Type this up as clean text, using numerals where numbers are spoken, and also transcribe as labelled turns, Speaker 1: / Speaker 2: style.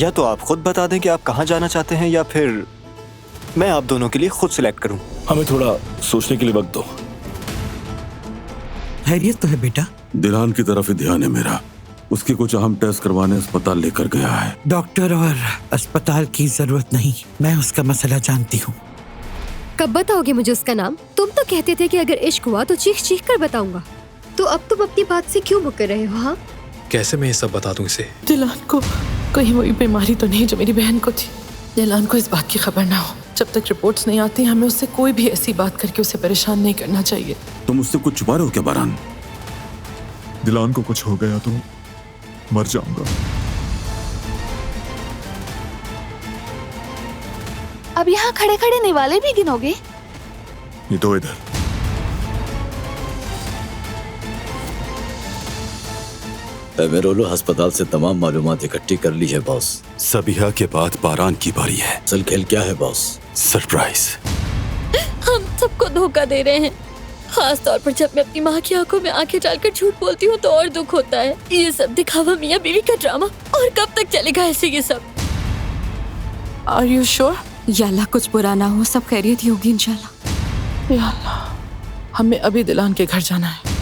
Speaker 1: या तो आप खुद बता दें कि आप कहाँ जाना चाहते हैं या फिर मैं आप दोनों के लिए खुद सिलेक्ट करूं।
Speaker 2: हमें थोड़ा सोचने के लिए वक्त दो।
Speaker 3: खैरियत तो है बेटा?
Speaker 4: दिलान की तरफ ही ध्यान है मेरा। उसके कुछ अहम टेस्ट करवाने अस्पताल लेकर गया है।
Speaker 3: डॉक्टर और अस्पताल की जरूरत नहीं, मैं उसका मसला जानती हूँ।
Speaker 5: कब बताओगे मुझे उसका नाम? तुम तो कहते थे कि अगर इश्क हुआ तो चीख चीख कर बताऊंगा। तो अब तुम अपनी बात से क्यों मुकर रहे हो? हाँ,
Speaker 6: कैसे मैं ये सब बता दूं इसे?
Speaker 7: दिलान को कोई वही बीमारी तो नहीं जो मेरी बहन को थी। दिलान को इस बात की खबर ना हो। जब तक रिपोर्ट्स नहीं आती हमें उससे कोई भी ऐसी बात करके उसे परेशान नहीं करना चाहिए।
Speaker 4: तुम उससे कुछ छुपा रहे हो क्या बारान?
Speaker 8: दिलान को कुछ हो गया तो मर जाऊंगा।
Speaker 9: अब यहाँ खड़े खड़े निवाले भी गिनोगे?
Speaker 8: ये दो इधर।
Speaker 10: एमेरोलो अस्पताल से तमाम मालूमात इकट्ठी कर ली है बॉस।
Speaker 4: सबिहा के बाद बारान की बारी है।
Speaker 10: असल खेल क्या है बॉस?
Speaker 4: सरप्राइज।
Speaker 5: हम सबको धोखा दे रहे हैं। खास तौर पर जब मैं अपनी माँ की आंखों में आंखें डालकर झूठ बोलती हूँ तो और दुख होता है। ये सब दिखावा मियाँ बीवी का ड्रामा, और कब तक चलेगा ऐसे ये सब?
Speaker 7: Are you sure?
Speaker 9: या अल्लाह कुछ बुरा ना हो, सब खैरियत ही होगी इंशाल्लाह।
Speaker 7: या अल्लाह, हमें अभी दिलान के घर जाना है।